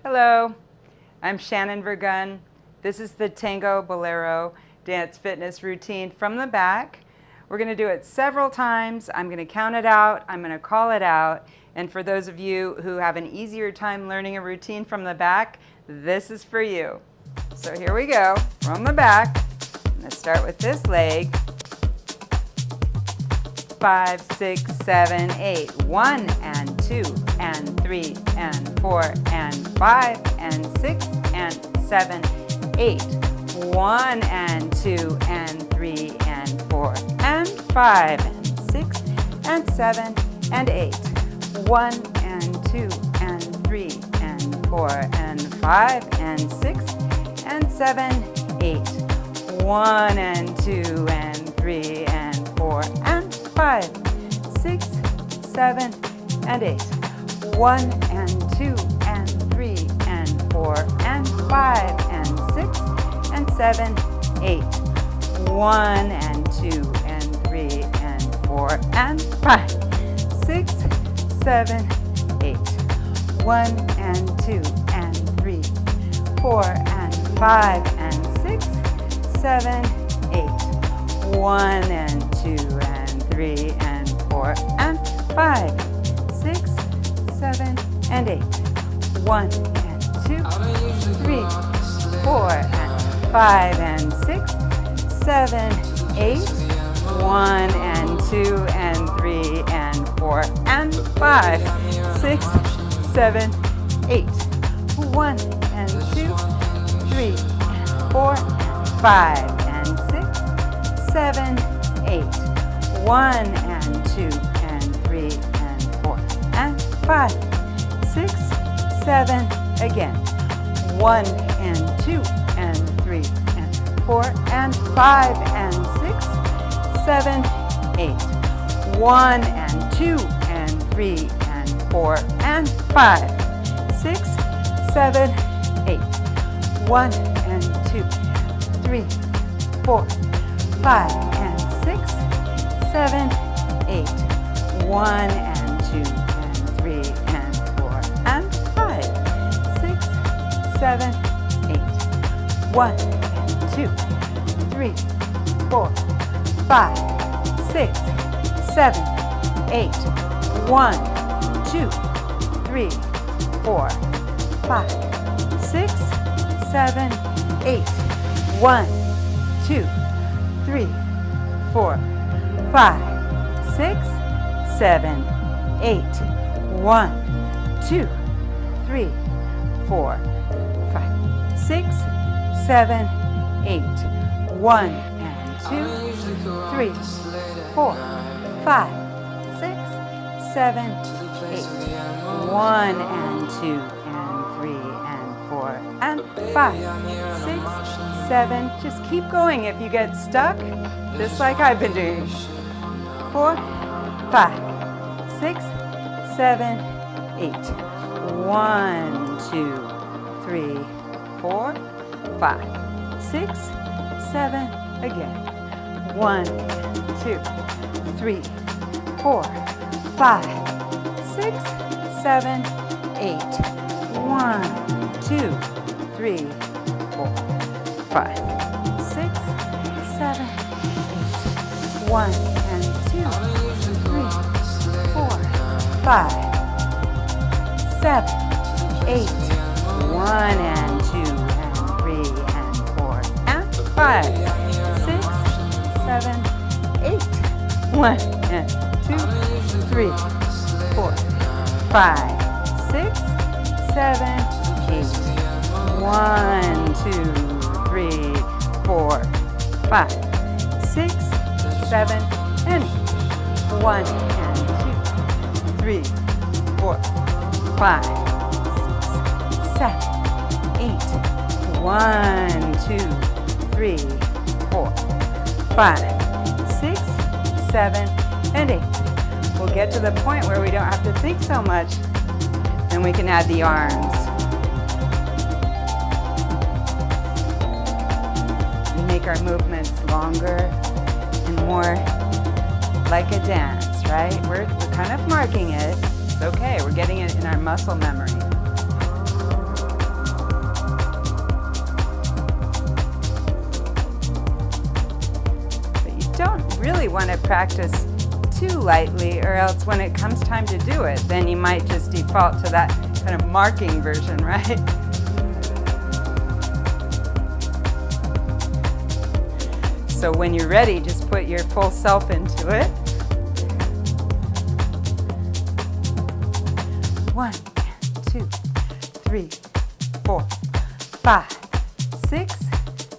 Hello, I'm Shannon Vergun. This is the Tango Bolero dance fitness routine from the back. We're going to do it several times. I'm going to count it out. I'm going to call it out. And for those of you who have an easier time learning a routine from the back, this is for you. So here we go. From the back. I'm going to start with this leg. 5, 6, 7, 8. 1 and 2 and 3 and 4 and 5 and 6 and 7, 8. 1 and 2 and 3 and 4 and 5 and 6 and 7 and 8. 1 and 2 and 3 and 4 and 5 and 6 and 7, 8. 1 and 2 and 3 and 4 and 5, 6, 7 and 8. 1 and 2 and 3 and 4 and 5 and 6 and 7, 8. 1 and 2 and 3 and 4 and 5, 6, 7, 8. 1 and 2 and 3, 4 and 5 and 6, 7, 8. 1 and 2 and 3 and 4 and 5, 6, 7 and 8. 1 and 2, 3, 4 and 5 and 6, 7, 8. 1 and 2 and 3 and 4 and 5, 6, 7, 8. 1 and 2, 3 and 4 and 5 and 6, 7, 8. 1 and 2 and 3 and 4 and 5, 6, 7 again. 1 and 2 and 3 and 4 and 5 and 6, 7, 8. 1 and 2 and 3 and 4 and 5, 6, 7, 8. 1 and 2, 3, 4, 5 and 6, 7, 8. 1 and 2 and 3 and 4 and 5, 6, 7, 8. 1 and 2, 3, 4, 5, 6, 7, 8. 1, 2, 3, 4, 5, 6, 7, 8. 1, 2, 3, 4, 5, 6, 7, 8. 1, 2, 3, 4, 5, 6, 7, 8. 1 and 2, 3, 4, 5, 6, 7, 8. 1 and 2 and 3 and 4 and 5, 6, 7. Just keep going if you get stuck, just like I've been doing. 4, 5, 6, 7, 8. 1, 2, 3, 4, 5, 6, 7 again. 1, 2, 3, 4, 5, 6, 7, 8. 1, 2, 3, 4, 5, 6, 7, 8. 1 and 2, 3, 4, 5, 7, 8. 1 and 2 and 3 and 4 and 5, 6, 7, 8. 1 and 2, 3, 4, 5, 6, 7, 8. 1, 2, 3, 4, 5, 6, 7, and 8. 1 and 2, 3, 4, 5, 6, 7, 8. 1, 2, 3, 4, 5, 6, 7, and 8. We'll get to the point where we don't have to think so much, and we can add the arms. We make our movements longer and more like a dance, right? We're kind of marking it. It's okay. We're getting it in our muscle memory. really want to practice too lightly, or else when it comes time to do it, then you might just default to that kind of marking version, right? So when you're ready, just put your full self into it. 1, 2, 3, 4, 5, 6,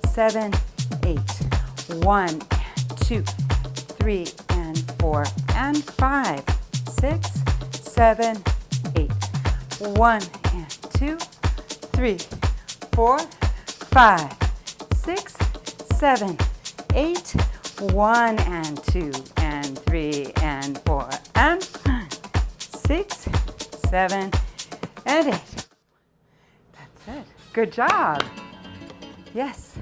7, 8. 1, 2, 3, and 4, and 5, 6, 7, 8. 1, and 2, 3, 4, 5, 6, 7, 8. 1, and 2, and 3, and 4, and 5, 6, 7, and 8. That's it. Good job. Yes.